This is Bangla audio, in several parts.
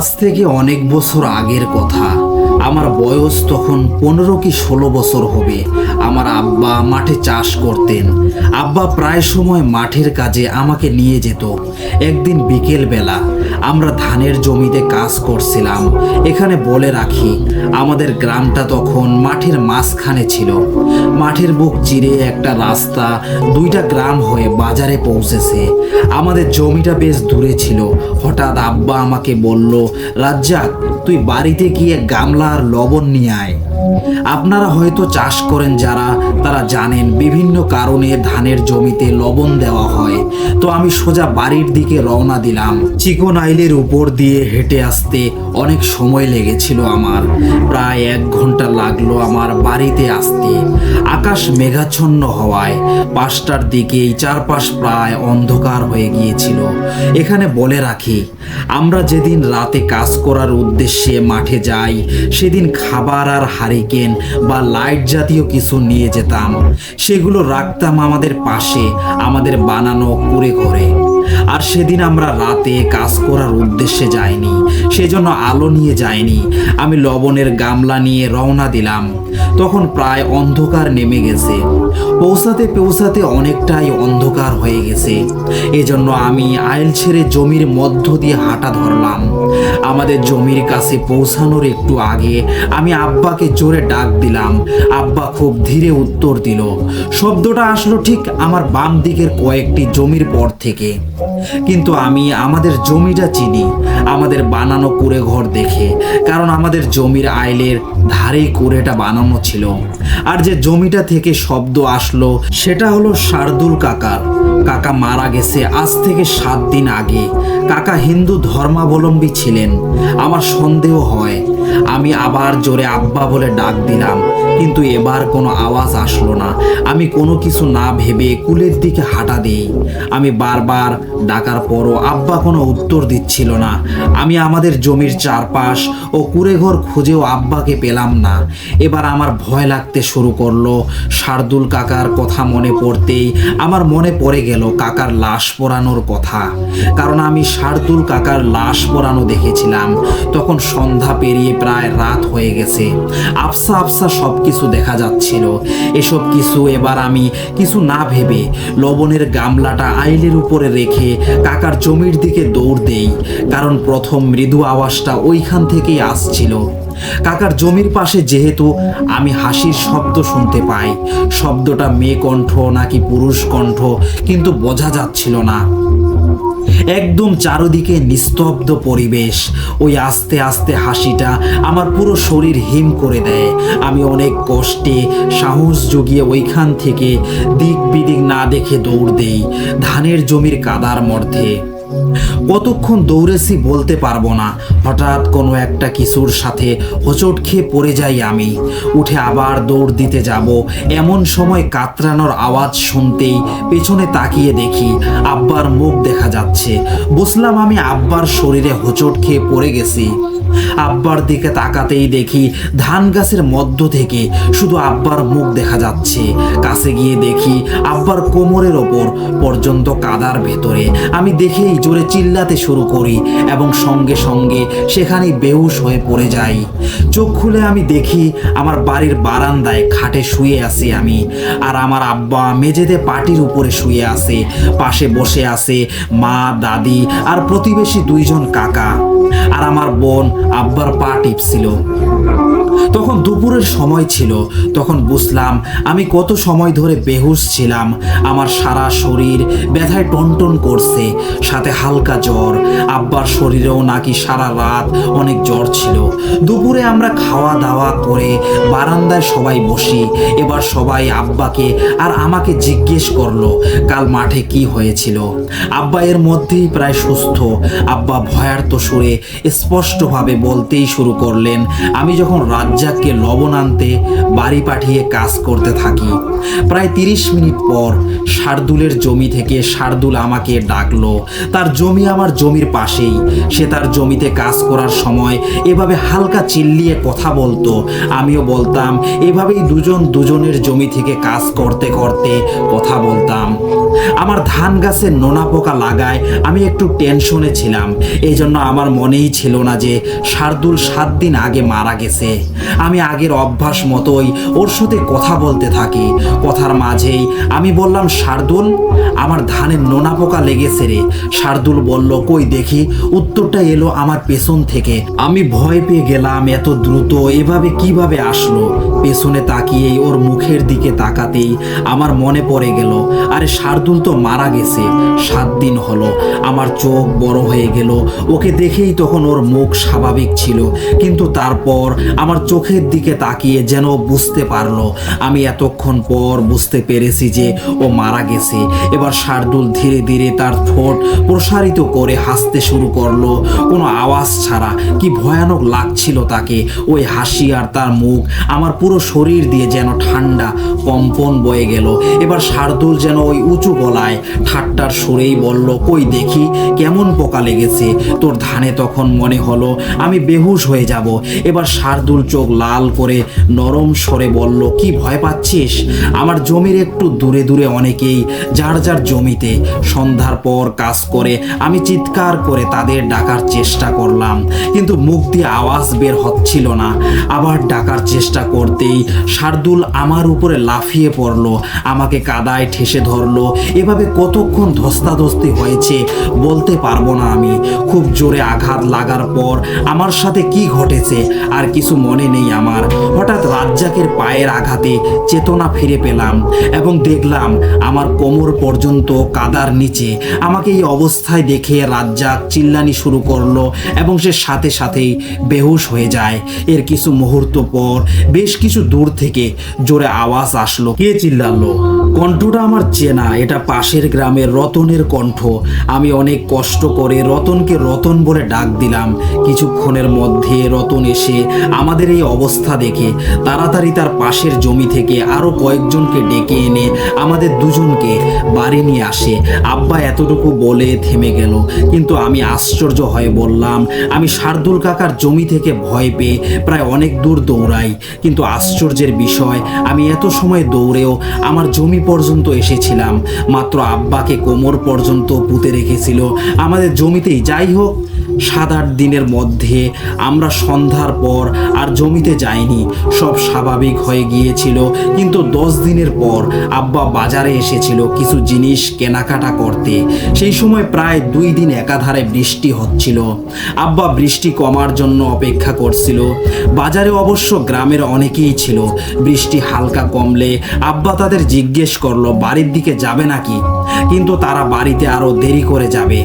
আজ থেকে অনেক বছর আগের কথা। আমার বয়স তখন 15 কি 16 বছর হবে। আমার আব্বা মাঠে চাষ করতেন। আব্বা প্রায় সময় মাঠের কাজে আমাকে নিয়ে যেত। একদিন বিকেল বেলা আমরা ধানের জমিতে কাজ করছিলাম। এখানে বলে রাখি, আমাদের গ্রামটা তখন মাঠের মাঝখানে ছিল। মাঠের বুক চিরে একটা রাস্তা 2টা গ্রাম হয়ে বাজারে পৌঁছেছে। আমাদের জমিটা বেশ দূরে ছিল। হঠাৎ আব্বা আমাকে বলল, রাজ্জাক, তুই বাড়িতে গিয়ে গামলা আর লবণ নিয়ে আয়। আপনারা হয়তো চাষ করেন যারা, তারা জানেন বিভিন্ন কারণে ধানের জমিতে লবণ দেওয়া হয়। তো আমি সোজা বাড়ির দিকে রওনা দিলাম। চিকন আইলের উপর দিয়ে হেঁটে আসতে অনেক সময় লেগেছিল আমার। প্রায় 1 ঘন্টা লাগলো আমার বাড়িতে আসতে। আকাশ মেঘাচ্ছন্ন হওয়ায় 5টার দিকেই চারপাশ প্রায় অন্ধকার হয়ে গিয়েছিল। এখানে বলে রাখি, আমরা যেদিন রাতে কাজ করার উদ্দেশ্যে মাঠে যাই, সেদিন খাবার আর হারিকেন বা লাইট জাতীয় কিছু নিয়ে যেতাম। সেগুলো রাখতাম আমাদের পাশে, আমাদের বানানো কুঁড়ে ঘরে। আর সেদিন আমরা রাতে কাজ করার উদ্দেশ্যে যাইনি, সেজন্য আলো নিয়ে যাইনি। আমি লবণের গামলা নিয়ে রওনা দিলাম। তখন প্রায় অন্ধকার নেমে গেছে। পৌঁছাতে পৌঁছাতে অনেকটাই অন্ধকার হয়ে গেছে। এজন্য আমি আইল ছেড়ে জমির মধ্য দিয়ে হাঁটা ধরলাম। আমাদের জমির কাছে পৌঁছানোর একটু আগে আমি আব্বাকে জোরে ডাক দিলাম। আব্বা খুব ধীরে উত্তর দিল। শব্দটা আসলো ঠিক আমার বাম দিকের কয়েকটি জমির পর থেকে। কিন্তু আমি আমাদের জমিটা চিনি, আমাদের বানানো কুঁড়ে ঘর দেখে। কারণ আমাদের জমির আইলের ধারেই কুঁড়েটা বানানো ছিল। আর যে জমিটা থেকে শব্দ আসলো সেটা হলো শার্দুল কাকার। কাকা মারা গেছে আজ থেকে 7 দিন আগে। কাকা হিন্দু ধর্মাবলম্বী ছিলেন। আমার সন্দেহ হয়। আমি আবার জোরে আব্বা বলে ডাক দিলাম, কিন্তু এবার কোনো আওয়াজ আসলো না। আমি কোনো কিছু না ভেবে কুলের দিকে হাঁটা দিই। আমি বারবার ডাকার পরও আব্বা কোনো উত্তর দিচ্ছিল না। আমি আমাদের জমির চারপাশ ও কুঁড়েঘর খুঁজেও আব্বাকে পেলাম না। এবার আমার ভয় লাগতে শুরু করলো। শার্দুল কাকার কথা মনে পড়তেই আমার মনে পড়ে গেল কাকার লাশ পোড়ানোর কথা। কারণ আমি শার্দুল কাকার লাশ পোড়ানো দেখেছিলাম। তখন সন্ধ্যা পেরিয়ে প্রায় রাত হয়ে গেছে। আবসা আবসা সব কিছু দেখা যাচ্ছিল। এসব কিছু এবার আমি কিছু না ভেবে লবণের গামলাটা আইলের উপরে রেখে কাকার জমির দিকে দৌড় দেই। কারণ প্রথম মৃদু আওয়াজটা ওইখান থেকেই আসছিল। কাকার জমির পাশে যেহেতু আমি হাসির শব্দ শুনতে পাই। শব্দটা মেয়ে কণ্ঠ নাকি পুরুষ কণ্ঠ কিন্তু বোঝা যাচ্ছিল না। একদম চারদিকে নিস্তব্ধ পরিবেশ। ওই আস্তে আস্তে হাসিটা আমার পুরো শরীর হিম করে দেয়। আমি অনেক কষ্টে সাহস জুগিয়ে ওইখান থেকে দিক বিদিক না দেখে দৌড় দেই ধানের জমির কাদার মধ্যে। কতক্ষণ দৌড়েছি বলতে পারবো না। হঠাৎ কোনো একটা কিছুর সাথে হোঁচট খেয়ে পড়ে যাই আমি। উঠে আবার দৌড় দিতে যাব, এমন সময় কাতরানোর আওয়াজ শুনতেই পেছনে তাকিয়ে দেখি আব্বার মুখ দেখা যাচ্ছে। বুঝলাম আমি আব্বার শরীরে হোঁচট খেয়ে পড়ে গেছি। আব্বার দিকে তাকাতেই দেখি ধান গাছের মধ্য থেকে শুধু আব্বার মুখ দেখা যাচ্ছে। কাছে গিয়ে দেখি আব্বার কোমরের ওপর পর্যন্ত কাদার ভেতরে। আমি দেখেই জোরে চিল্লাতে শুরু করি এবং সঙ্গে সঙ্গে সেখানেই বেহুশ হয়ে পড়ে যাই। চোখ খুলে আমি দেখি আমার বাড়ির বারান্দায় খাটে শুয়ে আছি আমি। আর আমার আব্বা মেঝেতে পাটির উপরে শুয়ে আছে। পাশে বসে আছে মা, দাদি আর প্রতিবেশী 2 জন কাকা। আর আমার বোন আব্বার পা টিপছিল। তখন দুপুরের সময় ছিল। তখন বুঝলাম আমি কত সময় ধরে বেহুশ ছিলাম। আমার সারা শরীর ব্যথায় টনটন করছে, সাথে হালকা জ্বর। আব্বার শরীরেও নাকি সারা রাত অনেক জ্বর ছিল। দুপুরে আমরা খাওয়া দাওয়া করে বারান্দায় সবাই বসি। এবার সবাই আব্বাকে আর আমাকে জিজ্ঞেস করলো কাল মাঠে কি হয়েছিল। আব্বা এর মধ্যেই প্রায় সুস্থ। আব্বা ভয়ার্ত সুরে স্পষ্টভাবে বলতেই শুরু করলেন, আমি যখন রাজ্জাককে লবণ আনতে বাড়ি পাঠিয়ে কাজ করতে থাকি। প্রায় 30 মিনিট পর শার্দুলের জমি থেকে শার্দুল আমাকে ডাকলো। তার জমি আমার জমির পাশেই। সে তার জমিতে কাজ করার সময় এভাবে হালকা চিল্লিয়ে কথা বলতো। আমিও বলতাম। এভাবেই দুজন দুজনের জমি থেকে কাজ করতে করতে কথা বলতাম। আমার ধান গাছে নোনা পোকা লাগায় আমি একটু টেনশনে ছিলাম। এই জন্য আমার মনেই ছিল না যে শার্দুল 7 দিন আগে মারা গেছে। আমি আগের অভ্যাস মতোই ওর সাথে কথা বলতে থাকি। কথার মাঝেই আমি বললাম, শার্দুল, আমার ধানের নোনা পোকা লেগেছে রে। শার্দুল বলল, কই দেখি। উত্তরটা এলো আমার পেছন থেকে। আমি ভয় পেয়ে গেলাম, এত দ্রুত এভাবে কিভাবে আসলো। পেছনে তাকিয়েই ওর মুখের দিকে তাকাতেই আমার মনে পড়ে গেল, আরে শার্দুল তো মারা গেছে, 7 দিন হলো। আমার চোখ বড় হয়ে গেল। ওকে দেখেই তখন ওর মুখ স্বাভাবিক ছিল, কিন্তু তারপর আমার চোখের দিকে তাকিয়ে যেন বুঝতে পারলো। আমি এতক্ষণ পর বুঝতে পেরেছি যে ও মারা গেছে। এবার শার্দুল ধীরে ধীরে তার ঠোঁট প্রসারিত করে হাসতে শুরু করলো, কোনো আওয়াজ ছাড়া। কি ভয়ানক লাগছিল তাকে। ওই হাসি আর তার মুখ, আমার পুরো শরীর দিয়ে যেন ঠান্ডা কম্পন বয়ে গেল। এবার শার্দুল যেন ওই উঁচু গলায় ঠাট্টার সুরেই বলল, কই দেখি কেমন পোকা লেগেছে তোর ধানে। তখন মনে হলো আমি বেহুশ হয়ে যাব। এবার শার্দুল চোখ লাল করে নরম স্বরে বলল, কি ভয় পাচ্ছিস? আমার জমির একটু দূরে দূরে অনেকেই যার যার জমিতে সন্ধ্যার পর কাজ করে। আমি চিৎকার করে তাদের ডাকার চেষ্টা করলাম, কিন্তু মুখ দিয়ে আওয়াজ বের হচ্ছিল না। আবার ডাকার চেষ্টা করতেই শার্দুল আমার উপরে লাফিয়ে পড়লো, আমাকে কাদায় ঠেসে ধরলো। এভাবে কতক্ষণ ধস্তাধস্তি হয়েছে বলতে পারবো না আমি। খুব জোরে আঘাত লাগার পর আমার সাথে কি ঘটেছে আর কিছু মনে নেই আমার। হঠাৎ রাজ্জাকের পায়ের আঘাতে চেতনা ফিরে পেলাম এবং দেখলাম আমার কোমর পর্যন্ত কাদার নিচে। আমাকে এই অবস্থায় দেখে রাজ্জাক চিল্লানি শুরু করলো এবং সে সাথে সাথেই বেহুশ হয়ে যায়। এর কিছু মুহূর্ত পর বেশ কিছু দূর থেকে জোরে আওয়াজ আসলো। কে চিল্লালো? কণ্ঠটা আমার চেনা, এটা পাশের গ্রামের রতনের কণ্ঠ। আমি অনেক কষ্ট করে রতনকে রতন বলে ডাক দিলাম। কিছুক্ষণের মধ্যে রতন এসে আমাদের এই অবস্থা দেখে তাড়াতাড়ি তার পাশের জমি থেকে আরো কয়েকজনকে ডেকে এনে আমাদের দুজনকে বাড়ি নিয়ে আসে। আব্বা এতটুকু বলে থেমে গেল, কিন্তু আমি আশ্চর্য হয়ে বললাম, আমি শার্দুল কাকার জমি থেকে ভয় পেয়ে প্রায় অনেক দূর দৌড়াই, কিন্তু আশ্চর্যের বিষয় আমি এত সময় দৌড়েও আমার জমি পর্যন্ত এসেছিলাম। মাত্র আব্বাকে কোমর পর্যন্ত পুঁতে রেখেছিল আমাদের জমিতেই। যাই হোক, 7-8 দিনের মধ্যে আমরা সন্ধ্যার পর আর জমিতে যাইনি, সব স্বাভাবিক হয়ে গিয়েছিল। কিন্তু 10 দিনের পর আব্বা বাজারে এসেছিল কিছু জিনিস কেনাকাটা করতে। সেই সময় প্রায় 2 দিন একাধারে বৃষ্টি হচ্ছিল। আব্বা বৃষ্টি কমার জন্য অপেক্ষা করছিল। বাজারে অবশ্য গ্রামের অনেকেই ছিল। বৃষ্টি হালকা কমলে আব্বা তাদের জিজ্ঞেস করলো বাড়ির দিকে যাবে নাকি, কিন্তু তারা বাড়িতে আরো দেরি করে যাবে।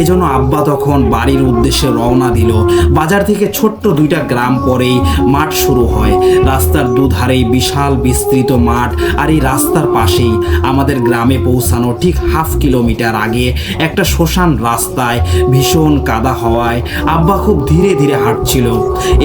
এজন্য আব্বা তখন বাড়ির উদ্দেশ্যে রওনা দিল। বাজার থেকে ছোট্ট 2টা গ্রাম পরেই মাঠ শুরু হয়। রাস্তার দুধারেই বিশাল বিস্তৃত মাঠ, আর এই রাস্তার পাশেই আমাদের গ্রামে পৌঁছানো ঠিক 1/2 কিলোমিটার আগে একটা শ্মশান। রাস্তায় ভীষণ কাদা হওয়ায় আব্বা খুব ধীরে ধীরে হাঁটছিল।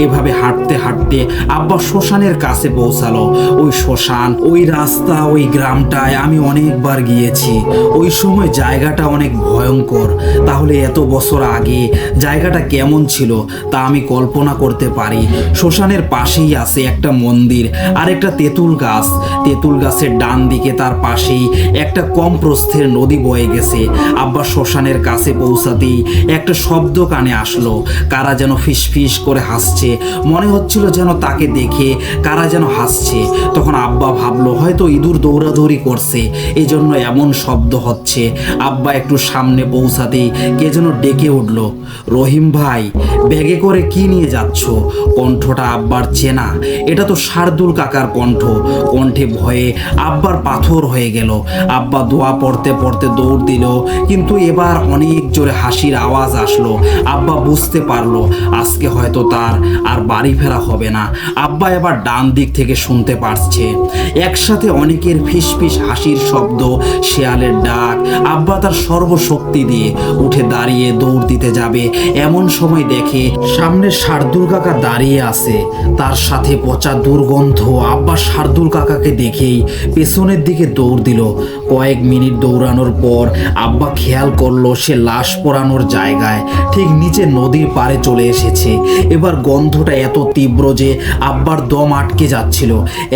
এভাবে হাঁটতে হাঁটতে আব্বা শ্মশানের কাছে পৌঁছালো। ওই শ্মশান, ওই রাস্তা, ওই গ্রামটায় আমি অনেকবার গিয়েছি। ওই সময় জায়গাটা অনেক ভয়ঙ্কর। তাহলে এত বছর আগে জায়গাটা কেমন ছিল তা আমি কল্পনা করতে পারি। শ্মশানের পাশেই আছে একটা মন্দির আর একটা তেঁতুল গাছ। তেঁতুল গাছের ডান দিকে তার পাশেই একটা কম প্রস্থের নদী বয়ে গেছে। আব্বা শ্মশানের কাছে পৌঁছাতেই একটা শব্দ কানে আসলো। কারা যেন ফিসফিস করে হাসছে। মনে হচ্ছিল যেন তাকে দেখে কারা যেন হাসছে। তখন আব্বা ভাবলো হয়তো ইঁদুর দৌড়াদৌড়ি করছে, এই জন্য এমন শব্দ হচ্ছে। আব্বা একটু সামনে পৌঁছাতেই কে যেন ডেকে উঠল, রহিম ভাই, ব্যাগে করে কি নিয়ে যাচ্ছ? কণ্ঠটা আব্বার চেনা। এটা তো শার্দুল কাকার কণ্ঠ। কণ্ঠে ভয়ে আব্বার পাথর হয়ে গেল। আব্বা দোয়া পড়তে পড়তে দৌড় দিল, কিন্তু এবার অনেক জোরে হাসির আওয়াজ আসলো। আব্বা বুঝতে পারলো আজকে হয়তো তার আর বাড়ি ফেরা হবে না। আব্বা এবার ডান দিক থেকে শুনতে পারছে একসাথে অনেকের ফিসফিস হাসির শব্দ, শেয়ালের ডাক। আব্বা তার সর্বশক্তি দিয়ে উঠে দাঁড়িয়ে দৌড় দিতে যাবে, এমন সময় দেখে সামনে শার্দুল কাকা দাঁড়িয়ে আছে, তার সাথে পচা দুর্গন্ধ। আব্বা শার্দুল কাকাকে দেখেই পেছনের দিকে দৌড় দিল। কয়েক মিনিট দৌড়ানোর পর আব্বা খেয়াল করলো সে লাশ পোড়ানোর জায়গায় ঠিক নিচে নদীর পাড়ে চলে এসেছে। এবার গন্ধটা এত তীব্র যে আব্বার দম আটকে যাচ্ছিল।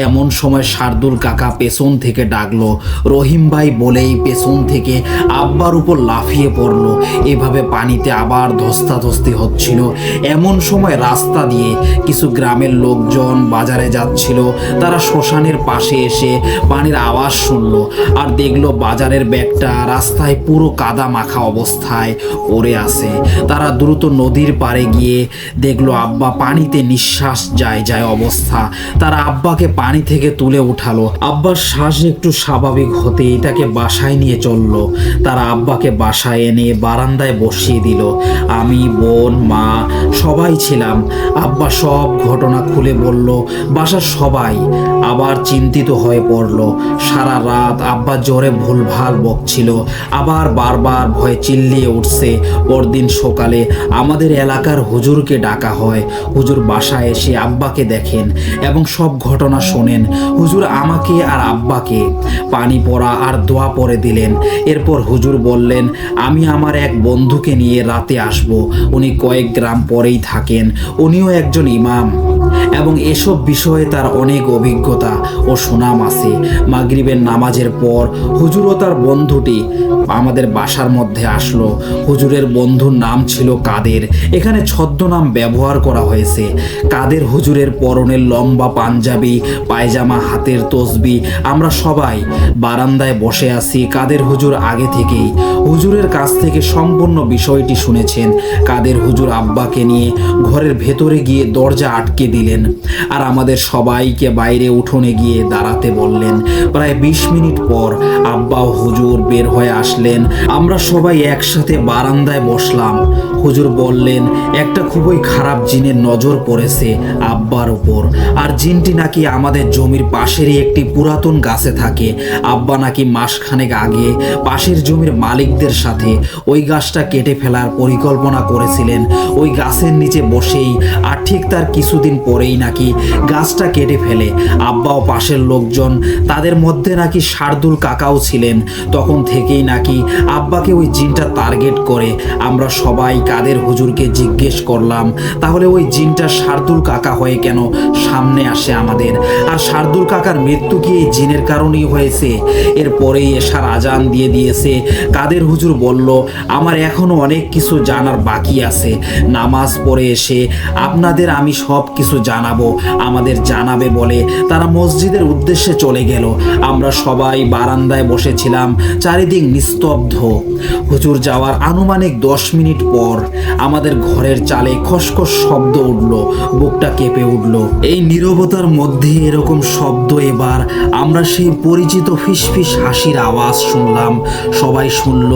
এমন সময় শার্দুল কাকা পেছন থেকে ডাকলো, রহিম ভাই বলেই পেছন থেকে আব্বার উপর লাফিয়ে পড়লো। এভাবে পানিতে আবার ধস্তাধস্তি হচ্ছিল। এমন সময় রাস্তা দিয়ে কিছু গ্রামের লোকজন বাজারে যাচ্ছিল। তারা শ্মশানের পাশে এসে পানির আওয়াজ শুনলো আর দেখলো বাজারের ব্যাগটা রাস্তায় পুরো কাদা মাখা অবস্থায় পড়ে আছে। তারা দ্রুত নদীর পাড়ে গিয়ে দেখলো আব্বা পানিতে নিঃশ্বাস যায় যায় অবস্থা। তারা আব্বাকে পানি থেকে তুলে উঠালো। আব্বার শ্বাস একটু স্বাভাবিক হতেই তাকে বাসায় নিয়ে চললো। তারা আব্বাকে বাসায় এনে বারান্দায় বসিয়ে দিল। আমি, বোন, মা সবাই ছিলাম। আব্বা সব ঘটনা খুলে বলল। বাসার সবাই আবার চিন্তিত হয়ে পড়ল। সারা রাত আব্বা জোরে ভুলভাল বকছিল, আবার বারবার ভয়ে চিল্লিয়ে উঠছে। পরদিন সকালে আমাদের এলাকার হুজুরকে ডাকা হয়। হুজুর বাসায় এসে আব্বাকে দেখেন এবং সব ঘটনা শোনেন। হুজুর আমাকে আর আব্বাকে পানি পড়া আর দোয়া পরে দিলেন। এরপর হুজুর বললেন আমি আমার এক বন্ধুকে নিয়ে রাতে আসব। উনি কয়েক গ্রাম পরেই থাকেন। উনিও একজন ইমাম এবং এসব বিষয়ে তার অনেক অভিজ্ঞতা ও সুনাম আছে। মাগরিবের নামাজের পর হুজুর ও তার বন্ধুটি আমাদের বাসার মধ্যে আসলো। হুজুরের বন্ধুর নাম ছিল কাদের। এখানে ছদ্মনাম ব্যবহার করা হয়েছে। কাদের হুজুরের পরনের লম্বা পাঞ্জাবি, পায়জামা, হাতের তসবি। আমরা সবাই বারান্দায় বসে আছি। কাদের হুজুর আগে থেকেই হুজুরের কাছ থেকে সম্পূর্ণ বিষয়টি শুনেছেন। কাদের হুজুর আব্বাকে নিয়ে ঘরের ভেতরে গিয়ে দরজা আটকে দিলেন আর আমাদের সবাইকে বাইরে উঠোনে গিয়ে দাঁড়াতে বললেন। প্রায় 20 মিনিট পর আব্বা ও হুজুর বের হয়ে আসলেন। আমরা সবাই একসাথে বারান্দায় বসলাম। হুজুর বললেন একটা খুবই খারাপ জিনের নজর পড়েছে আব্বার উপর, আর জিনটি নাকি আমাদের জমির পাশেরই একটি পুরাতন গাছে থাকে। আব্বা নাকি মাসখানেক আগে পাশের জমির মালিকদের সাথে ওই গাছটা কেটে ফেলার পরিকল্পনা করেছিলেন ওই গাছের নিচে বসেই, আর ঠিক তার কিছুদিন পরেই নাকি গাছটা কেটে ফেলে। আব্বা ও পাশের লোকজন, তাদের মধ্যে নাকি শার্দুল কাকাও ছিলেন। তখন থেকেই নাকি আব্বাকে ওই জিনটা টার্গেট করে। আমরা সবাই কাদের হুজুরকে জিজ্ঞেস করলাম তাহলে ওই জিনটা শার্দুল কাকা হয়ে কেন সামনে আসে আমাদের, আর শার্দুল কাকার মৃত্যু কি এই জিনের কারণেই হয়েছে? এরপরেই এশার আজান দিয়ে দিয়েছে। কাদের হুজুর বলল আমার এখনো অনেক কিছু জানার বাকি আছে। নামাজ পড়ে এসে আপনাদের আমি সব কিছু জানাবো, আমাদের জানাবে বলে তারা মসজিদের উদ্দেশ্যে চলে গেল। আমরা সবাই বারান্দায় বসেছিলাম, চারিদিক নিস্তব্ধ। হুজুর যাওয়ার আনুমানিক 10 মিনিট পর আমাদের ঘরের চালে খসখস শব্দ উঠল। বুকটা কেঁপে উঠল। এই নীরবতার মধ্যে এরকম শব্দ। এবার আমরা সেই পরিচিত ফিসফিস হাসির আওয়াজ শুনলাম। সবাই শুনল,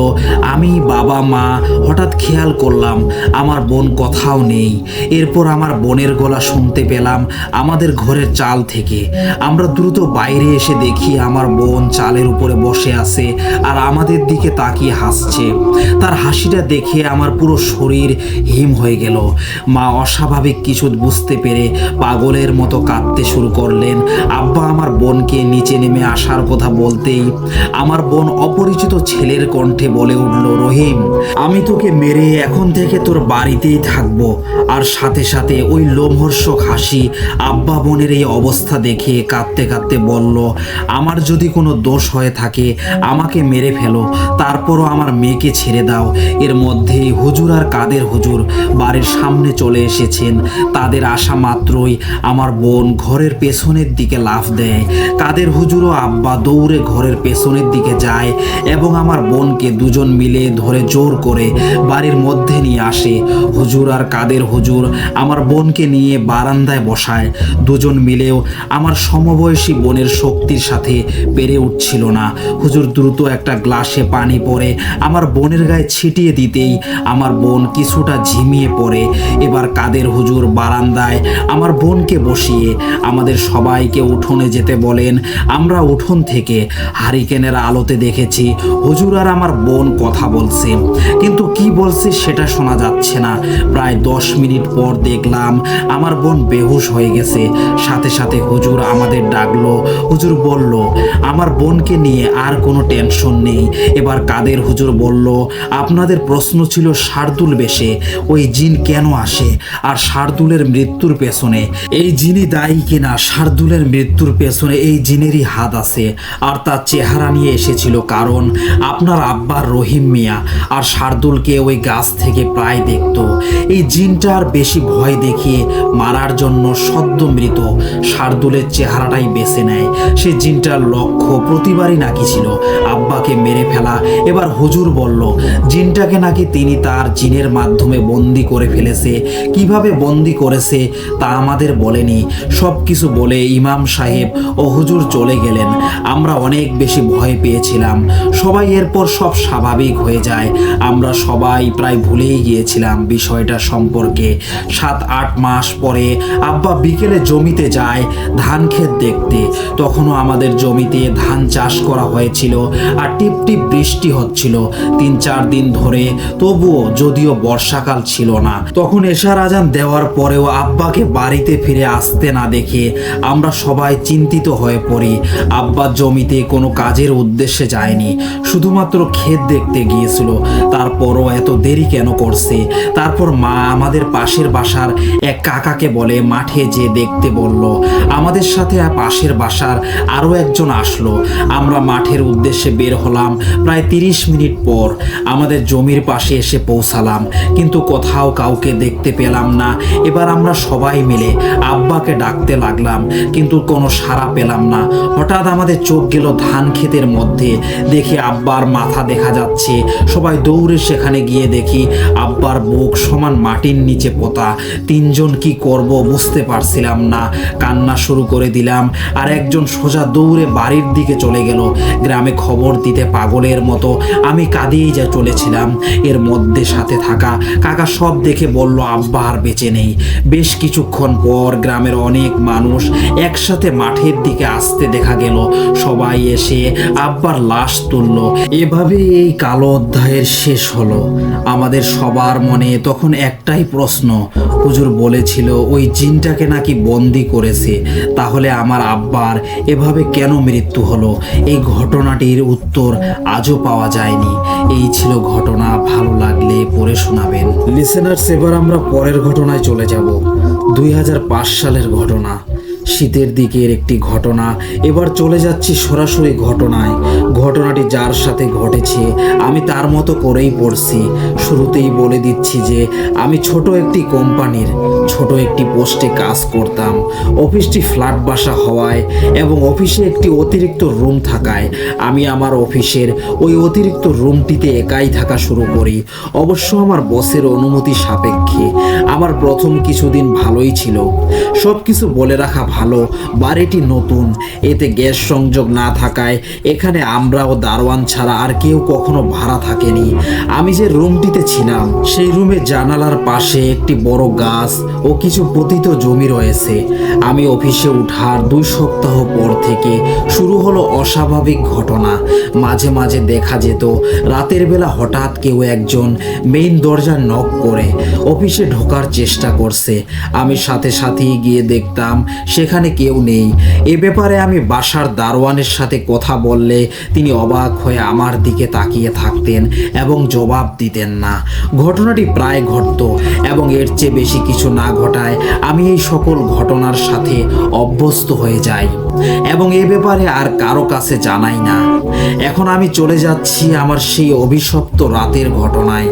আমি, বাবা, মা। হঠাৎ খেয়াল করলাম আমার বোন কোথাও নেই। এরপর আমার বোনের গলা শুনতে পেলাম আমাদের ঘরের চাল থেকে। আমরা দ্রুত বাইরে এসে দেখি আমার বোন চালের উপরে বসে আছে আর আমাদের দিকে তাকিয়ে হাসছে। তার হাসিটা দেখে আমার পুরো শরীর হিম হয়ে গেল। মা অস্বাভাবিক কিছু বুঝতে পেরে পাগলের মতো কাঁদতে শুরু করলেন। আব্বা আমার বোনকে নিচে নেমে আসার কথা বলতেই আমার বোন অপরিচিত ছেলের কণ্ঠে বলে উঠল, রহিম, আমি তোকে মেরে এখন থেকে তোর বাড়িতেই থাকবো। আর সাথে সাথে ওই লোমহর্ষক হাসি। আব্বা বোনের এই অবস্থা দেখে কাঁদতে কাঁদতে বলল, আমার যদি কোনো দোষ হয়ে থাকে আমাকে মেরে ফেলো, তারপরও আমার মেয়েকে ছেড়ে দাও। এর মধ্যেই হুজুর আর কাদের হুজুর বাড়ির সামনে চলে এসেছেন। তাদের আসা মাত্রই আমার বোন ঘরের পেছনের দিকে লাফ দেয়। কাদের হুজুর ও আব্বা দৌড়ে ঘরের পেছনের দিকে যায় এবং আমার বোনকে দুজন মিলে ধরে জোর করে বাড়ির মধ্যে নিয়ে আসে। হুজুর আর কাদের হুজুর আমার বোনকে নিয়ে বারান্দায় বসায়। দুজন মিলেও আমার সমবয়সী বোনের শক্তির সাথে পেরে উঠছিল না। হুজুর দ্রুত একটা গ্লাসে পানি পরে আমার বোনের গায়ে ছিটিয়ে দিতেই আমার বোন কিছুটা ঝিমিয়ে পড়ে। এবার কাদের হুজুর বারান্দায় আমার বোনকে বসিয়ে আমাদের সবাইকে উঠোনে যেতে বলেন। আমরা উঠোন থেকে হারিকেনের আলোতে দেখেছি হুজুর আর আমার বোন কথা বলছে, কিন্তু কি বলছে সেটা শোনা যাচ্ছে না। প্রায় 10 মিনিট পর দেখলাম আমার বোন বোন বেহুশ হয়ে গেছে। সাথে সাথে হুজুর আমাদের ডাকলো। হুজুর বলল, আমার বোনকে নিয়ে আর কোনো টেনশন নেই। এবার কাদের হুজুর বলল, আপনাদের প্রশ্ন ছিল শার্দুল বেশে ওই জিন কেন আসে আর শার্দুলের মৃত্যুর পেছনে এই জিনই দায়ী কিনা। শার্দুলের মৃত্যুর পেছনে এই জিনেরই হাত আছে আর তার চেহারা নিয়ে এসেছিল, কারণ আপনার আব্বার রহিম মিয়া আর শার্দুলকে ওই গাছ থেকে প্রায় দেখতো। এই জিনটার বেশি ভয় দেখিয়ে মারার জন্য সদ্য মৃত শার্দুলের চেহারাটাই বেছে নেয়। সে জিনটার লক্ষ্য প্রতিবারই নাকি ছিল আব্বাকে মেরে ফেলা। এবার হুজুর বলল, জিনটাকে নাকি তিনি তার জিনের মাধ্যমে বন্দি করে ফেলেছে। কিভাবে বন্দি করেছে তা আমাদের বলেনি। সব কিছু বলে ইমাম সাহেব ও হুজুর চলে গেলেন। আমরা অনেক বেশি ভয় পেয়েছিলাম। সবাই এরপর সব স্বাভাবিক হয়ে যায়। আমরা সবাই প্রায় ভুলেই গিয়েছিলাম বিষয়টা সম্পর্কে। 7-8 মাস পরে আব্বা বিকেলে জমিতে যায় ধান ক্ষেত দেখতে। তখনও আমাদের জমিতে ধান চাষ করা হয়েছিল আর টিপ টিপ বৃষ্টি হচ্ছিল 3-4 দিন ধরে। তবুও যদিও বর্ষাকাল ছিল না, তখন এশার আজান দেওয়ার পরেও আব্বাকে বাড়িতে ফিরে আসতে না দেখে আমরা সবাই চিন্তিত হয়ে পড়ি। আব্বা জমিতে কোনো কাজের উদ্দেশ্যে যায়নি, শুধুমাত্র ক্ষেত দেখতে গিয়েছিল। তারপরও এত দেরি কেন করছে? তারপর মা আমাদের পাশের বাসার এক কাকাকে বলে মাঠে যে দেখতে বলল। আমাদের সাথে পাশের বাসার আরও একজন আসলো। আমরা মাঠের উদ্দেশ্যে বের হলাম। প্রায় 30 মিনিট পর আমাদের জমির পাশে এসে পৌঁছালাম, কিন্তু কোথাও কাউকে দেখতে পেলাম না। এবার আমরা সবাই মিলে আব্বাকে ডাকতে লাগলাম, কিন্তু কোনো সাড়া পেলাম না। হঠাৎ আমাদের চোখ গেল ধান ক্ষেতের মধ্যে। দেখি আব্বার মাথা দেখা যাচ্ছে। সবাই দৌড়ে সেখানে গিয়ে দেখি আব্বার বুক সমান মাটির নিচে পোতা। 3জন কি করব বুঝতে পারছিলাম না। কান্না শুরু করে দিলাম আর একজন সোজা দৌড়ে বাড়ির দিকে চলে গেল। গ্রামে খবর দিতে পাগলের মতো আমি কাঁদিয়েই যা চলেছিলাম। এর মধ্যে সাথে থাকা কাকা সব দেখে বলল আব্বা আর বেঁচে নেই। বেশ কিছুক্ষণ পর গ্রামের অনেক মানুষ একসাথে মাঠের দিকে আসতে দেখা গেল। সবাই এসে আব্বার লাশ তুলল। এভাবে এই কালো অধ্যায়ের শেষ হলো। আমাদের সবার মনে তখন একটাই প্রশ্ন, হুজুর বলেছিল ওই জিনটাকে নাকি বন্দি করেছে, তাহলে আমার আব্বার এভাবে কেন মৃত্যু হলো? এই ঘটনাটির উত্তর আজও পাওয়া যায়নি। এই ছিল ঘটনা। ভালো লাগলে পড়ে শোনাবেন। লিসেনার্স, এবার আমরা পরের ঘটনায় চলে যাব। 2005 সালের ঘটনা, শীতের দিকের একটি ঘটনা। এবার চলে যাচ্ছি সরাসরি ঘটনায়। ঘটনাটি যার সাথে ঘটেছে আমি তার মতো করেই পড়ছি। শুরুতেই বলে দিচ্ছি যে আমি ছোট একটি কোম্পানির ছোট একটি পোস্টে কাজ করতাম। অফিসটি ফ্ল্যাট বাসা হওয়ায় এবং অফিসে একটি অতিরিক্ত রুম থাকায় আমি আমার অফিসের ওই অতিরিক্ত রুমটিতে একাই থাকা শুরু করি। অবশ্য আমার বসের অনুমতি সাপেক্ষে। আমার প্রথম কিছুদিন ভালোই ছিল। সব কিছু বলে রাখা ভালো, বাড়িটি নতুন, এতে গ্যাস সংযোগ না থাকায় এখানে আমরা ও দারোয়ান ছাড়া আর কেউ কখনো ভাড়া থাকেনি। আমি যে রুমটিতে ছিলাম সেই রুমে জানালার পাশে একটি বড় গাছ ও কিছু পতিত জমি রয়েছে। আমি অফিসে ওঠার 2 সপ্তাহ পর থেকে শুরু হলো অস্বাভাবিক ঘটনা। মাঝে মাঝে দেখা যেত রাতের বেলা হঠাৎ কেউ একজন মেইন দরজা নক করে অফিসে ঢোকার চেষ্টা করছে। আমি সাথে সাথেই গিয়ে দেখতাম সেখানে কেউ নেই। এ ব্যাপারে আমি বাসার দারোয়ানের সাথে কথা বললে তিনি অবাক হয়ে আমার দিকে তাকিয়ে থাকতেন এবং জবাব দিতেন না। ঘটনাটি প্রায় ঘটতো এবং এর চেয়ে বেশি কিছু না ঘটায় আমি এই সকল ঘটনার সাথে অভ্যস্ত হয়ে যাই এবং এ ব্যাপারে আর কারো কাছে জানাই না। এখন আমি চলে যাচ্ছি আমার সেই অভিশপ্ত রাতের ঘটনায়।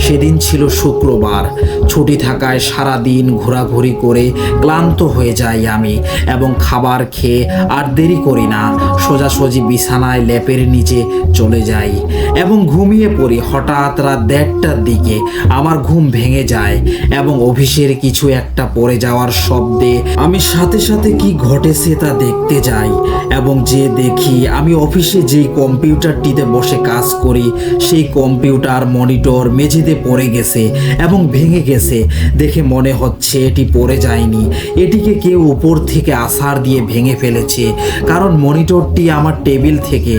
সেদিন ছিল শুক্রবার। ছুটি থাকায় সারা দিন ঘোরাঘুরি করে ক্লান্ত হয়ে যাই আমি এবং খাবার খেয়ে আর দেরি করি না, সোজাসুজি বিছানায় লেপের নিচে চলে যাই এবং ঘুমিয়ে পড়ি। হঠাৎ রাত 1:30টার দিকে আমার ঘুম ভেঙে যায় এবং অফিসের কিছু একটা পড়ে যাওয়ার শব্দে আমি সাথে সাথে কি ঘটেছে তা দেখতে যাই এবং যে দেখি আমি অফিসে যেই কম্পিউটারটিতে বসে কাজ করি সেই কম্পিউটার মনিটর মেঝেতে পড়ে গেছে এবং ভেঙে গেছে। দেখে মনে হচ্ছে এটি পড়ে যায়নি, এটিকে কেউ উপর থেকে আছাড় দিয়ে ভেঙে ফেলেছে, কারণ মনিটরটি আমার টেবিল থেকে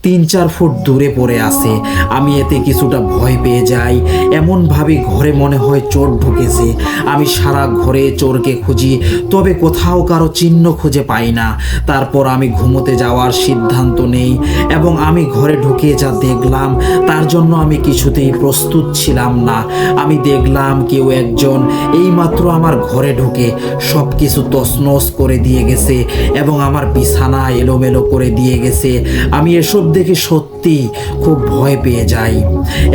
3-4 ফুট দূরে পড়ে আছে। আমি এতে কিছুটা ভয় পেয়ে যাই। এমনভাবে ঘরে মনে হয় চোর ঢুকেছে। আমি সারা ঘরে চোরকে খুঁজি, তবে কোথাও কারো চিহ্ন খুঁজে পাই না। তারপর আমি ঘুমোতে যাওয়ার সিদ্ধান্ত নেই এবং আমি ঘরে ঢুকে যা দেখলাম তার জন্য আমি কিছুতেই প্রস্তুত ছিলাম না। আমি দেখলাম কেউ একজন এইমাত্র আমার ঘরে ঢুকে সব কিছু তছনছ করে দিয়ে গেছে এবং আমার বিছানা এলোমেলো করে দিয়ে গেছে। আমি এসব দেখে সত্যি খুব ভয় পেয়ে যাই।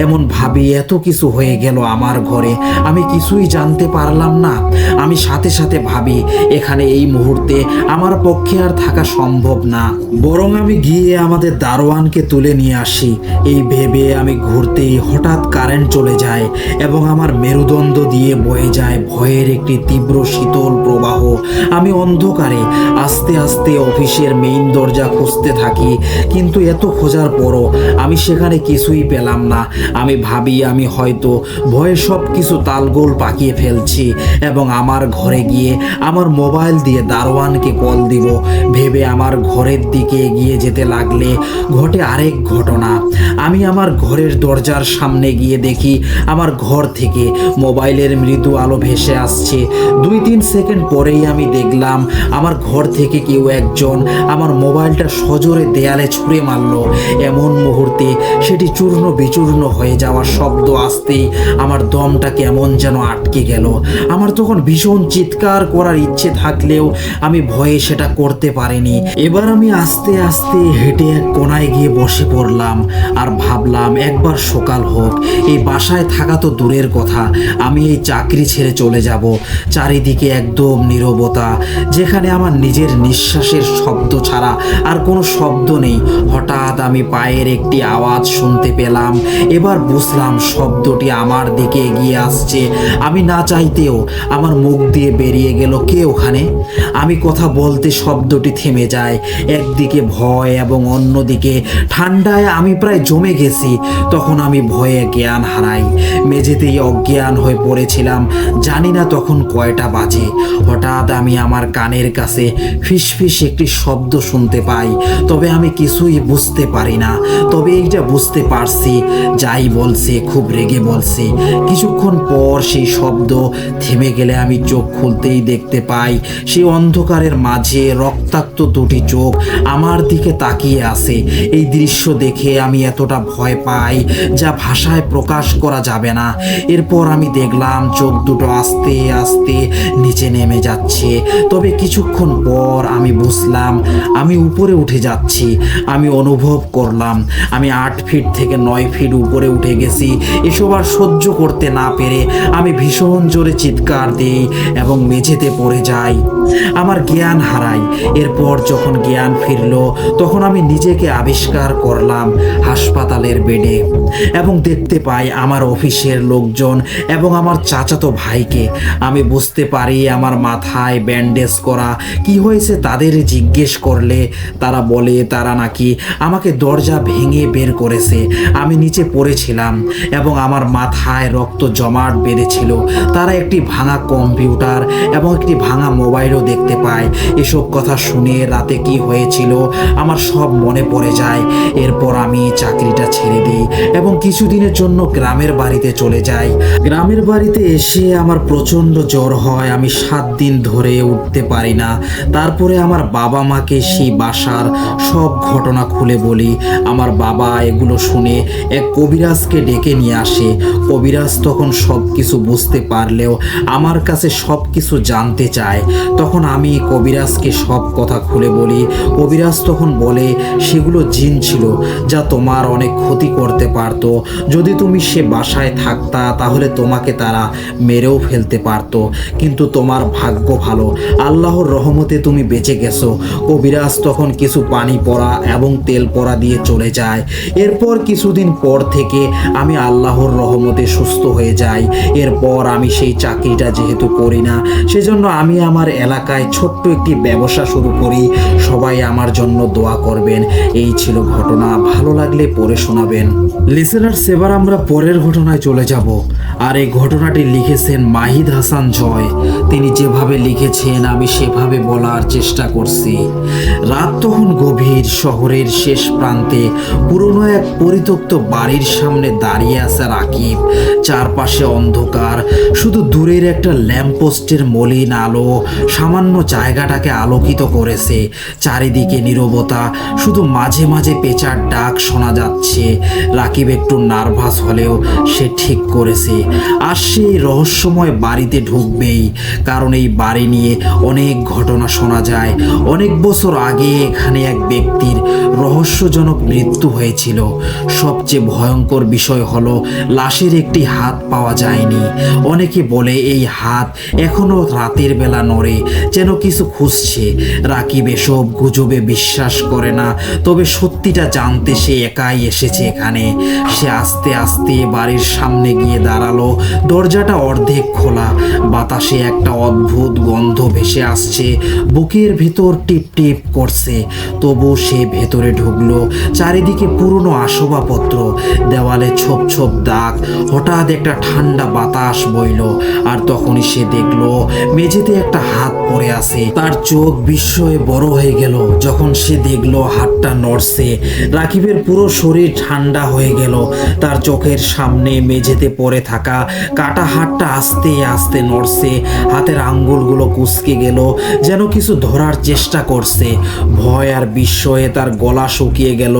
এমন ভাবি এত কিছু হয়ে গেল আমার ঘরে, আমি কিছুই জানতে পারলাম না। আমি সাথে সাথে ভাবি এখানে এই মুহূর্তে আমার পক্ষে আর থাকা সম্ভব না, বরং আমি গিয়ে আমাদের দারোয়ানকে তুলে নিয়ে আসি। এই ভেবে আমি ঘুরতেই হঠাৎ কারেন্ট চলে যায় এবং আমার মেরুদণ্ড দিয়ে বয়ে যায় ভয়ের একটি তীব্র শীতল প্রবাহ। আমি অন্ধকারে আস্তে আস্তে অফিসের মেইন দরজা খুঁজতে থাকি, কিন্তু এত খোঁজার পরও আমি সেখানে কিছুই পেলাম না। আমি ভাবি আমি হয়তো ভয়ে সব কিছু তালগোল পাকিয়ে ফেলছি এবং আমার ঘরে গিয়ে আমার মোবাইল দিয়ে দারোয়ানকে কল দিব। ভেবে আমার ঘরের দিকে এগিয়ে যেতে লাগলে ঘটে আরেক ঘটনা। আমি আমার ঘরের দরজার সামনে গিয়ে দেখি আমার ঘর থেকে মোবাইলের মৃদু আলো ভেসে আসছে। 2-3 সেকেন্ড পরেই আমি দেখলাম আমার ঘর থেকে কেউ একজন আমার মোবাইলটা সজোরে দেয়ালে ছুঁড়ে মারল। এমন মুহূর্তে সেটি চূর্ণ বিচূর্ণ হয়ে যাওয়ার শব্দ আসতেই আমার দমটা কেমন যেন আটকে গেল। আমার তখন ভীষণ চিৎকার করার ইচ্ছে থাকলেও আমি ভয়ে সেটা করতে পারিনি। এবার আমি আস্তে আস্তে হেঁটে এক কোনায় গিয়ে বসে পড়লাম আর ভাবলাম একবার সকাল হোক। এই বাসায় থাকা তো দূরের কথা, আমি এই চাকরি ছেড়ে চলে যাব। চারিদিকে একদম নীরবতা, যেখানে আমার নিজের নিঃশ্বাসের শব্দ ছাড়া আর কোনো শব্দ নেই। হঠাৎ আমি পায়ের একটি আওয়াজ শুনতে পেলাম। এবার বুঝলাম শব্দটি আমার দিকে এগিয়ে আসছে। আমি না চাইতেও আমার মুখ দিয়ে বেরিয়ে গেল, কে ওখানে? আমি কথা বলতে শব্দটি থেমে যায়। একদিকে ভয় এবং অন্যদিকে ঠান্ডায় আমি প্রায় জমে গেছি। তখন আমি ভয়ে জ্ঞান হারাই, মেঝেতেই অজ্ঞান হয়ে পড়েছিলাম। জানি না তখন কয়টা বাজে। হঠাৎ আমি আমার কানের কাছে ফিসফিস একটি শব্দ শুনতে পাই, তবে আমি কিছুই বুঝতে পারি না। তবে এইটা বুঝতে পারছি যাই বলছে খুব রেগে বলছে। কিছুক্ষণ পর সেই শব্দ থেমে গেলে আমি চোখ খুলতেই দেখতে পাই সেই অন্ধকারের মাঝে রক্তাক্ত দুটি চোখ আমার দিকে তাকিয়ে আছে। এই দৃশ্য দেখে আমি এতটা ভয় পাই যা ভাষায় প্রকাশ করা যাবে না। এরপর আমি দেখলাম চোখ দুটো আস্তে আস্তে নিচে নেমে যাচ্ছে। তবে কিছুক্ষণ পর আমি বুঝলাম আমি উপরে উঠে যাচ্ছি। আমি অনুভব করলাম আমি 8 ফিট থেকে 9 ফিট উপরে উঠে গেছি। এসব আর সহ্য করতে না পেরে আমি ভীষণ জোরে চিৎকার দিই এবং মেঝেতে পড়ে যাই। আমার জ্ঞান হারাই। এরপর যখন জ্ঞান ফিরল তখন আমি নিজেকে আবিষ্কার করলাম হাসপাতালের বেডে এবং দেখতে পাই আমার অফিসের লোকজন এবং আমার চাচাতো ভাইকে। আমি বুঝতে পারি আমার মাথায় ব্যান্ডেজ করা। কি হয়েছে তাদের জিজ্ঞেস করলে তারা বলে তারা নাকি আমাকে দরজা ভেঙে বের করেছে। আমি নিচে পড়েছিলাম এবং আমার মাথায় রক্ত জমাট বেঁধেছিল। তারা একটি ভাঙা কম্পিউটার এবং একটি ভাঙা মোবাইলও দেখতে পায়। এসব কথা শুনে রাতে কি হয়েছিল আমার সব মনে পড়ে যায়। এরপর আমি চাকরিটা ছেড়ে দিই এবং কিছুদিনের জন্য গ্রামের বাড়িতে চলে যাই। গ্রামের বাড়িতে এসে আমার প্রচণ্ড জ্বর হয়। আমি 7 দিন ধরে উঠতে পারি না। তারপরে আমার বাবা মাকে সেই বাসার সব ঘটনা খুলে বলি। আমার বাবা এগুলো শুনে এক কবিরাজকে ডেকে নিয়ে আসে। কবিরাজ তখন সব কিছু বুঝতে পারলেও আমার কাছে সব কিছু জানতে চায়। তখন আমি কবিরাজকে সব কথা খুলে বলি। কবিরাজ তখন বলে সেগুলো জিন ছিল যা তোমার অনেক ক্ষতি করতে পারতো। যদি তুমি সে বাসায় থাকতা তাহলে তোমাকে তারা মেরেও ফেলতে পারতো, কিন্তু তোমার ভাগ্য ভালো, আল্লাহর রহমতে তুমি বেঁচে গেছো। কবিরাজ তখন কিছু পানি পড়া এবং তেল পড়া দিয়ে চলে যায়। এরপর কিছুদিন পর থেকে আমি আল্লাহর রহমতে সুস্থ হয়ে যাই। এরপর আমি সেই চাকরিটা যেহেতু করি না, সেজন্য আমি আমার এলাকায় ছোট্ট একটি ব্যবসা শুরু করি। সবাই আমার জন্য দোয়া করবেন। এই ছিল ঘটনা। ভালো লাগলে পড়ে শোনাবেন। লিসেনার্স, এবার আমরা পরের ঘটনায় চলে যাব। আর এই ঘটনাটি লিখেছেন মাহিদ হাসান জয়। তিনি যেভাবে লিখেছেন আমি সেভাবে বলার চেষ্টা করছি। রাত তখন গভীর। শহরের শেষ প্রান্তে পুরনো এক পরিত্যক্ত বাড়ির সামনে দাঁড়িয়ে আছে রাকিব। চারপাশে অন্ধকার, শুধু দূরের একটা ল্যাম্পপোস্টের মলিন আলো সামান্য জায়গাটাকে আলোকিত করেছে। চারিদিকে নীরবতা, শুধু মাঝে মাঝে পেঁচার ডাক শোনা যাচ্ছে। রাকিব একটু নার্ভাস হলেও সে ঠিক করেছে আর সে রহস্যময় বাড়িতে ঢুকবেই, কারণ এই বাড়ি নিয়ে অনেক ঘটনা শোনা যায়। অনেক বছর আগে এখানে এক ব্যক্তির রহস্যজনক মৃত্যু হয়েছিল। সবচেয়ে ভয়ঙ্কর বিষয় হলো লাশের একটি হাত পাওয়া যায়নি। অনেকে বলে এই হাত এখনো রাতের বেলা নড়ে, যেন কিছু খুঁজছে। রাকিব এসব গুজবে বিশ্বাস করে না, তবে সত্যিটা জানতে সে একাই এসেছে এখানে। সে আস্তে আস্তে বাড়ির সামনে গিয়ে দাঁড়ালো। দরজাটা অর্ধেক খোলা, বাতাসে একটা অদ্ভুত গন্ধ ভেসে আসছে। বুকের ভেতর টিপ টিপ করছে। তবু সে ভেতরে ঢুকলো। চারিদিকে পুরনো আসবাবপত্র, দেওয়ালে ছোপ ছোপ দাগ। হঠাৎ একটা ঠান্ডা বাতাস বইল, আর তখনই সে দেখলো মেঝেতে একটা হাত পড়ে আছে। তার চোখ বিস্ময়ে বড় হয়ে গেল যখন সে দেখলো হাতটা নড়ছে। রাকিবের পুরো শরীর ঠান্ডা হয়ে গেল। তার চোখের সামনে মেঝেতে পড়ে থাকা কাটা হাতটা আস্তে আস্তে নড়ছে। হাতের আঙ্গুলগুলো কুঁচকে গেল, যেন কিছু ধরার চেষ্টা করছে। ভয় আর বিস্ময়ে তার গলা শুকিয়ে গেল।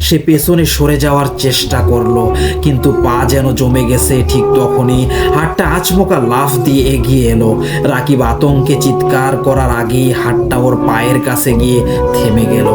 সে পেছনে সরে যাওয়ার চেষ্টা করলো, কিন্তু পা যেন জমে গেছে। ঠিক তখনই হাতটা আচমকা লাফ দিয়ে এগিয়ে এলো। রাকিব আতঙ্কে চিৎকার করার আগেই হাতটা ওর পায়ের কাছে গিয়ে থেমে গেল।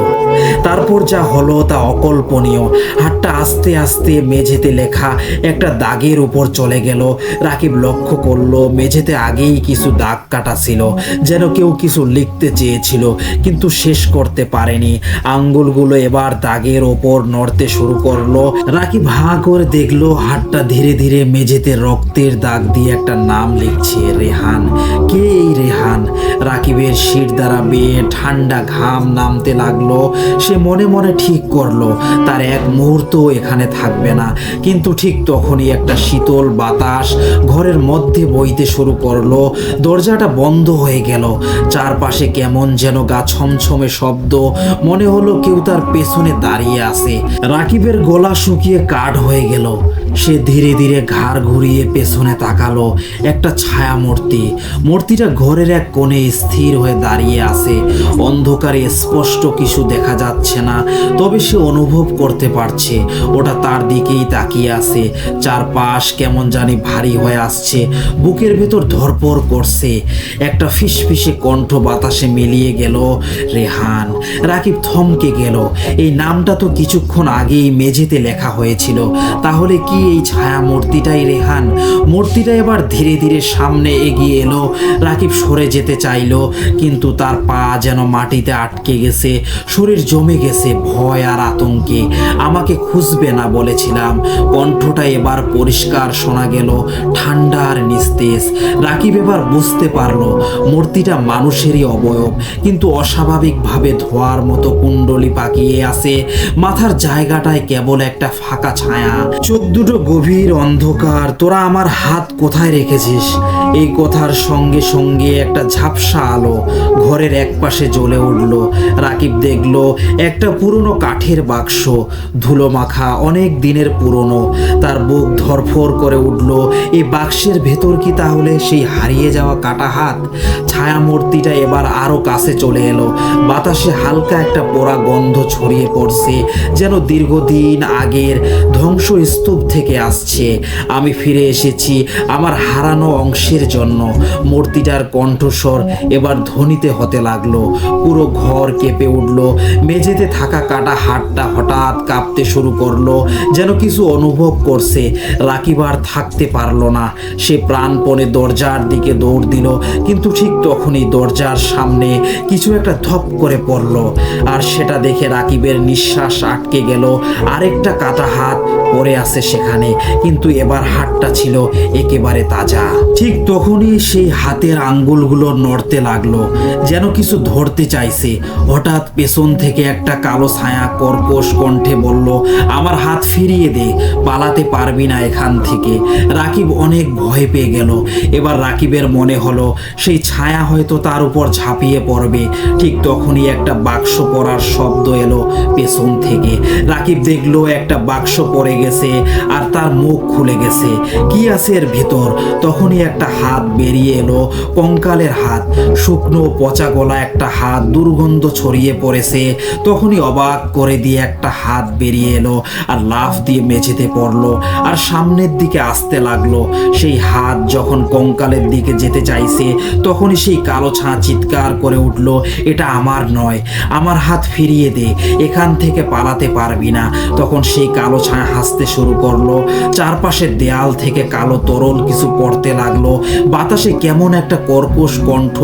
তারপর যা হলো তা অকল্পনীয়। হাতটা আস্তে আস্তে মেঝেতে লেখা একটা দাগের উপর চলে গেল। রাকিব লক্ষ্য করলো মেঝেতে আগেই কিছু দাগ কাটা ছিল, যেন কেউ কিছু লিখতে চেয়েছিল কিন্তু শেষ করতে পারেনি। আঙ্গুলগুলো এবার দাগের ওপর নড়তে শুরু করলো। রাকিব হাঁ করে দেখলো হাতটা ধীরে ধীরে মেঝেতে রক্তের দাগ দিয়ে একটা নাম লিখছে, রেহান। কে এই রেহান? রাকিবের শির দ্বারা বেয়ে ঠান্ডা ঘাম নামতে লাগলো। সে মনে মনে ঠিক করলো তার এক মুহূর্ত এখানে থাকবে না। কিন্তু ঠিক তখনই একটা শীতল বাতাস ঘরের মধ্যে বইতে শুরু করলো। দরজাটা বন্ধ হয়ে গেল। চারপাশে কেমন যেন গা ছমছমে শব্দ। মনে হলো কেউ তার পেছনে দাঁড়িয়ে আছে। রাকিবের গলা শুকিয়ে কাঠ হয়ে গেল। সে ধীরে ধীরে ঘাড় ঘুরিয়ে পেছনে তাকালো। একটা ছায়া মূর্তি। মূর্তিটা ঘরের এক কোণে স্থির হয়ে দাঁড়িয়ে আছে। অন্ধকারে স্পষ্ট কিছু দেখা যাচ্ছে না, তবে সে অনুভব করতে পারছে ওটা তার দিকেই তাকিয়ে আছে। চারপাশ কেমন জানি ভারী হয়ে আসছে। বুকের ভেতর ধরপড় করছে। একটা ফিসফিসে কণ্ঠ বাতাসে মিলিয়ে গেল, রেহান। রাকিব থমকে গেল। এই নামটা তো কিছুক্ষণ আগেই মেঝেতে লেখা হয়েছিল। তাহলে কি এই ছায়া মূর্তিটাই রেহান? মূর্তিটা এবার ধীরে ধীরে সামনে এগিয়ে এলো। রাকিব সরে যেতে চাইলো, কিন্তু তার পা যেন মাটিতে আটকে গেছে। শরীর জমে গেছে ভয় আর আতঙ্কে। আমাকে খুঁজবে না বলেছিলাম। কণ্ঠটা এবার পরিষ্কার শোনা গেল, ঠান্ডা আর নিস্তেজ। রাকিব এবার বুঝতে পারলো মূর্তিটা মানুষেরই অবয়ব, কিন্তু অস্বাভাবিকভাবে ধোয়ার মতো কুণ্ডলি পাকিয়ে আছে। মাথার জায়গাটায় কেবল একটা ফাঁকা ছায়া। চোখ দুটো গভীর অন্ধকার। তোরা আমার হাত কোথায় রেখেছিস? এই কথার সঙ্গে সঙ্গে একটা ঝাপসা আলো ঘরের একপাশে জ্বলে উঠল। রাকিব দেখলো একটা পুরনো কাঠের বাক্স, ধুলো মাখা, অনেক দিনের পুরনো। তার বুক ধরফর করে উঠল। এই বাক্সের ভেতর কি তাহলে সেই হারিয়ে যাওয়া কাটা হাত? ছায়া মূর্তিটা এবার আরো কাছে চলে এলো। বাতাসে হালকা একটা পোড়া গন্ধ ছড়িয়ে পড়ছে, যেন দীর্ঘদিন আগের ধ্বংসস্তূপ থেকে আসছে। আমি ফিরে এসেছি আমার হারানো অংশের জন্য। মূর্তিটার কণ্ঠস্বর এবার ধ্বনিতে হতে লাগলো। পুরো ঘর কেঁপে উঠল। মেঝেতে থাকা কাটা হাতটা হঠাৎ কাঁপতে শুরু করলো, যেন কিছু অনুভব করছে। রাকিব আর থাকতে পারলো না। সে প্রাণপণে দরজার দিকে দৌড় দিল, কিন্তু ঠিক তখনই দরজার সামনে কিছু একটা ধপ করে পড়ল। আর সেটা দেখে রাকিবের নিঃশ্বাস আটকে গেল। আরেকটা কাটা হাত পড়ে আছে সেখানে, কিন্তু এবার হাতটা ছিল একেবারে তাজা। ঠিক তখনই সেই হাতের আঙ্গুলগুলো নড়তে লাগলো, যেন কিছু ধরতে চাইছে। হঠাৎ পেছন থেকে একটা কালো ছায়া কর্কশ কণ্ঠে বলল, আমার হাত ফিরিয়ে দে, পালাতে পারবি না এখান থেকে। রাকিব অনেক ভয় পেয়ে গেল। এবার রাকিবের মনে হলো সেই ছায়া হয়তো তার উপর ঝাঁপিয়ে পড়বে। ঠিক তখনই একটা বাক্স পড়ার শব্দ এলো পেছন থেকে। রাকিব দেখলো একটা বাক্স পড়ে গেছে আর তার মুখ খুলে গেছে। কি আছে এর ভেতর? তখনই একটা হাত বেরিয়ে এলো, কঙ্কালের হাত, শুকনো পচা গলা একটা হাত, দুর্গন্ধ ছড়িয়ে পড়েছে। তখনই অবাক করে দিয়ে একটা হাত বেরিয়ে এলো আর লাফ দিয়ে মেঝেতে পড়লো আর সামনের দিকে আসতে লাগলো। সেই হাত যখন কঙ্কালের দিকে যেতে চাইছে, তখনই সেই কালো ছায়া চিৎকার করে উঠলো, এটা আমার নয়, আমার হাত ফিরিয়ে দে, এখান থেকে পালাতে পারবি না। তখন সেই কালো ছায়া হাসতে শুরু করলো। চারপাশের দেয়াল থেকে কালো তরল কিছু পড়তে লাগলো। বাতাসে কেমন একটা কর্কশ কণ্ঠ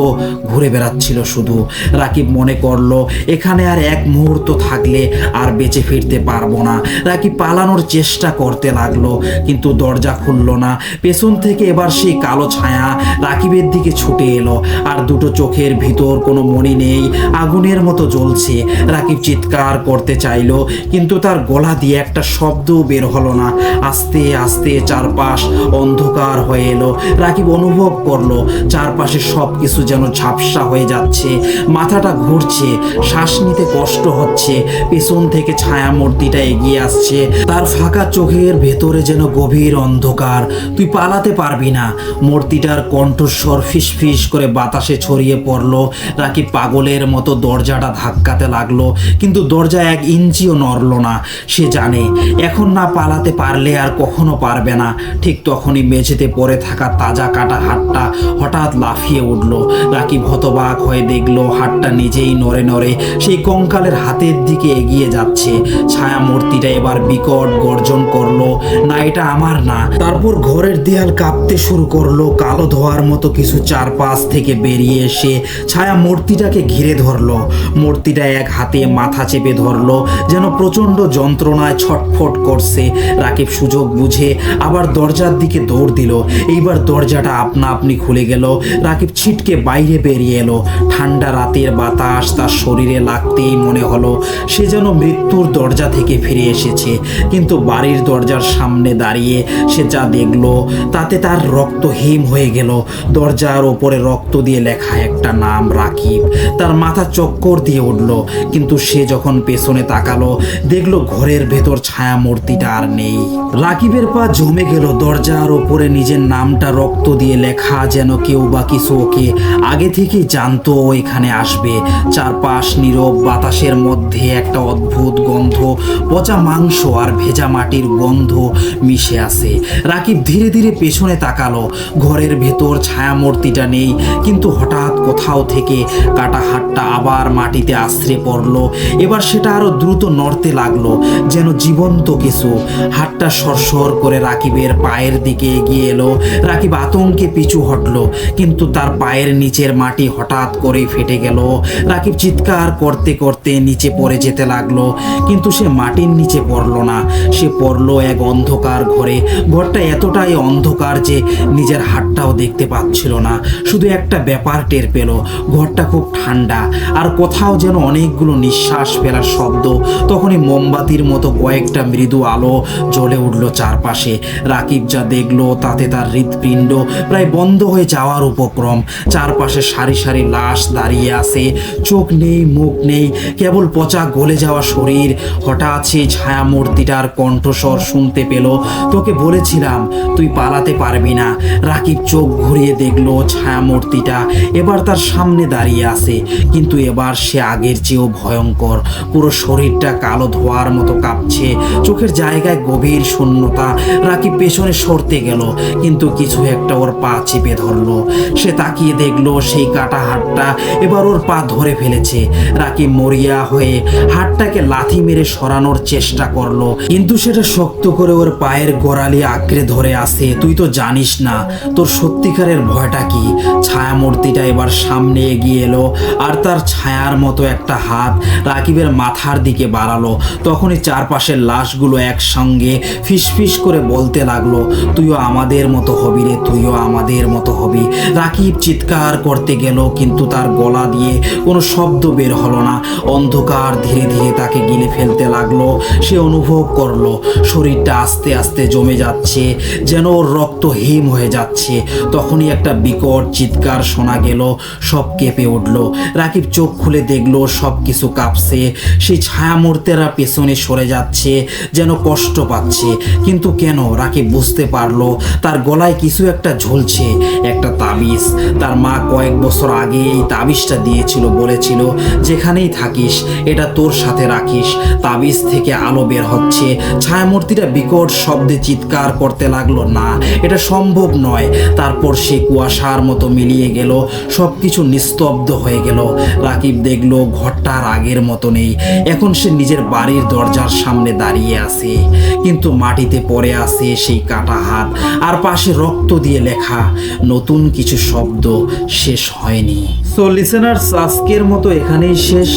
ঘুরে বেড়াচ্ছিল শুধু। রাকিব মনে করলো এখানে আর এক মুহূর্ত থাকলে আর বেঁচে ফিরতে পারবো না। রাকিব পালানোর চেষ্টা করতে লাগলো, কিন্তু দরজা খুললো না। পেছন থেকে এবার সেই কালো ছায়া রাকিবের দিকে ছুটে এলো আর দুটো চোখের ভিতর কোনো মনি নেই, আগুনের মতো জ্বলছে। রাকিব চিৎকার করতে চাইলো, কিন্তু তার গলা দিয়ে একটা শব্দও বের হলো না। আস্তে আস্তে চারপাশ অন্ধকার হয়ে এলো। রাকিব অনুভব করলো চারপাশে সব কিছু যেন ঝাপসা হয়ে যাচ্ছে, মাথাটা ঘুরছে, শ্বাস নিতে কষ্ট হচ্ছে। পেছন থেকে ছায়া মূর্তিটা এগিয়ে আসছে, তার ফাঁকা চোখের ভেতরে যেন গভীর অন্ধকার। তুই পালাতে পারবি না। মূর্তিটার কণ্ঠস্বর ফিসফিস করে বাতাসে ছড়িয়ে পড়লো। রাকিব পাগলের মতো দরজাটা ধাক্কাতে লাগলো, কিন্তু দরজা এক ইঞ্চিও নড়লো না। সে জানে এখন না পালাতে পারলে আর কখনো পারবে না। ঠিক তখনই মেঝেতে পড়ে থাকা তাজা কাটা হাতটা হঠাৎ লাফিয়ে উঠলো। রাকিব হতবাক হয়ে দেখলো হাতটা নিজেই নড়ে নড়ে সেই কঙ্কালের হাতের দিকে এগিয়ে যাচ্ছে। ছায়া মূর্তিটা এবার বিকট গর্জন করলো, না এটা আমার না। তারপর ঘরের দেয়াল কাঁপতে শুরু করলো। কালো ধোয়ার মতো কিছু চারপাশ থেকে বেরিয়ে এসে ছায়া মূর্তিটাকে ঘিরে ধরলো। মূর্তিটা এক হাতে মাথা চেপে ধরলো, যেন প্রচন্ড যন্ত্রণায় ছটফট করছে। রাকিব সুযোগ বুঝে আবার দরজার দিকে দৌড় দিল। এইবার দরজাটা আপনা আপনি খুলে গেল। রাকিব ছিটকে বাইরে বেরিয়ে এলো। ঠান্ডা রাতের বাতাস তার শরীরে লাগতেই মনে হলো সে যেন মৃত্যুর দরজা থেকে ফিরে এসেছে। কিন্তু বাড়ির দরজার সামনে দাঁড়িয়ে সে যা দেখলো তাতে তার রক্ত হিম হয়ে গেল। দরজার ওপরে রক্ত দিয়ে লেখা একটা নাম, রাকিব। তার মাথা চক্কর দিয়ে উঠল, কিন্তু সে যখন পেছনে তাকালো দেখলো ঘরের ভেতর ছায়া মূর্তিটা আর নেই। রাকিবের পা জমে গেল। দরজার ওপরে নিজের নামটা রক্ত দিয়ে লেখা, যেন কেউ বা কিছু ওকে আগে থেকে জানতো এখানে আসবে। চারপাশ নীরব, বাতাসের মধ্যে একটা অদ্ভুত গন্ধ, পচা মাংস আর ভেজা মাটির গন্ধ মিশে আছে। রাকিব ধীরে ধীরে পেছনে তাকালো। ঘরের ভেতর ছায়া মূর্তিটা নেই, কিন্তু হঠাৎ কোথাও থেকে কাটা হাতটা আবার মাটিতে আছড়ে পড়লো। এবার সেটা আরো দ্রুত নড়তে লাগলো, যেন জীবন্ত কিছু। হাতটা সরসর করে রাকিবের পায়ের দিকে এগিয়ে এলো। রাকিব আতঙ্কে পিছু হটলো, কিন্তু তার পায়ের নিচের মাটি হঠাৎ করে ফেটে গেল। রাকিব চিৎকার করতে করতে নিচে পড়ে যেতে লাগলো, কিন্তু সে মাটির নিচে পড়লো না, সে পড়লো এক অন্ধকার ঘরে। ঘরটা এতটাই অন্ধকার যে নিজের হাতটাও দেখতে পাচ্ছিল না। শুধু একটা ব্যাপার টের পেল, ঘরটা খুব ঠান্ডা আর কোথাও যেন অনেকগুলো নিঃশ্বাস ফেলার শব্দ। তখনই মোমবাতির মতো কয়েকটা মৃদু আলো জ্বলে উঠলো চারপাশে। রাকিব যা দেখলো তাতে তার হৃৎপিণ্ড প্রায় বন্ধ হয়ে যাওয়ার উপক্রম। চারপাশে সারি সারি লাশ দাঁড়িয়ে আছে, চোখ নেই, মুখ নেই, কেবল পচা গলে যাওয়া শরীর। হঠাৎ সেই ছায়া মূর্তিটার কণ্ঠস্বর শুনতে পেল, তোকে বলেছিলাম তুই পালাতে পারবি না। রাকিব চোখ ঘুরিয়ে দেখলো ছায়া মূর্তিটা এবার তার সামনে দাঁড়িয়ে আছে, কিন্তু এবার সে আগের চেয়েও ভয়ঙ্কর। পুরো শরীরটা কালো ধোয়ার মতো কাঁপছে, চোখের জায়গায় গভীর শূন্যতা। রাকিব পেছনে সরতে গেল, কিন্তু কিছু একটা ওর পা চেপে ধরলো। সে তাকিয়ে দেখলো সেই কাটা হাতটা এবার ওর পা ধরে ফেলেছে। রাকিব মরিয়া হয়ে হাতটাকে লাথি মেরে সরানোর চেষ্টা করলো, কিন্তু সেটা শক্ত করে ওর পায়ের গোড়ালি আঁকড়ে ধরে আছে। তুই তো জানিস না তোর সত্যিকারের ভয়টা কি। ছায়া মূর্তিটা এবার সামনে এগিয়ে এলো আর তার ছায়ার মতো একটা হাত রাকিবের মাথার দিকে বাড়ালো। তখনই চারপাশের লাশগুলো এক একসঙ্গে ফিসফিস করে বলতে লাগলো, তুইও আমাদের মতো হবি রে, তুইও আমাদের মতো হবি। রাকিব চিৎকার করতে গেল, কিন্তু তার গলা দিয়ে কোনো শব্দ বের হলো না। অন্ধকার ধীরে ধীরে তাকে গিলে ফেলতে লাগলো। সে অনুভব করলো শরীরটা আস্তে আস্তে জমে যাচ্ছে, যেন ওর রক্ত হিম হয়ে যাচ্ছে। তখনই একটা বিকট চিৎকার শোনা গেল, সব কেঁপে উঠল। রাকিব চোখ খুলে দেখলো সব কিছু কাঁপছে। সেই ছায়ামূর্তিরা পেছনে সরে যাচ্ছে, যেন কষ্ট পাচ্ছে। কিন্তু কেন? রাকিব বুঝতে পারলো তার গলায় কিছু একটা ঝুলছে, একটা তাবিজ। তার মা কয়েক বছর আগে এই তাবিজটা দিয়েছিল, বলেছিল যেখানেই থাকিস এটা তোর সাথে রাখিস। তাবিজ থেকে আলো বের হচ্ছে। ছায়ামূর্তিটা বিকট শব্দে চিৎকার করতে লাগলো, না, এটা সম্ভব নয়। তারপর সে কুয়াশার মতো মিলিয়ে গেল, সবকিছু নিস্তব্ধ হয়ে গেল। রাকিব দেখলো ঘরটা আর আগের মতো নেই। এখন সে নিজের বাড়ির দরজার সামনে দাঁড়িয়ে আছে, কিন্তু মাটিতে পড়ে আছে সেই কাটা হাত, আর পাশে রক্ত দিয়ে লেখা নতুন কিছু শব্দ, শেষ হয়নি। সো লিসেনার্স, আজকের মতো এখানেই শেষ।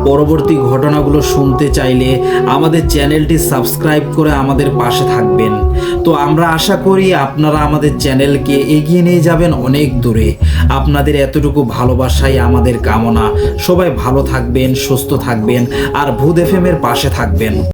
পরবর্তী ঘটনাগুলো শুনতে চাইলে আমাদের চ্যানেলটি সাবস্ক্রাইব করে আমাদের পাশে থাকবেন। তো আমরা আশা করি আপনারা আমাদের চ্যানেলকে এগিয়ে নিয়ে যাবেন অনেক দূরে। আপনাদের এতটুকু ভালোবাসাই আমাদের কামনা। সবাই ভালো থাকবেন, সুস্থ থাকবেন, আর ভূত এফএম এর পাশে থাকবেন।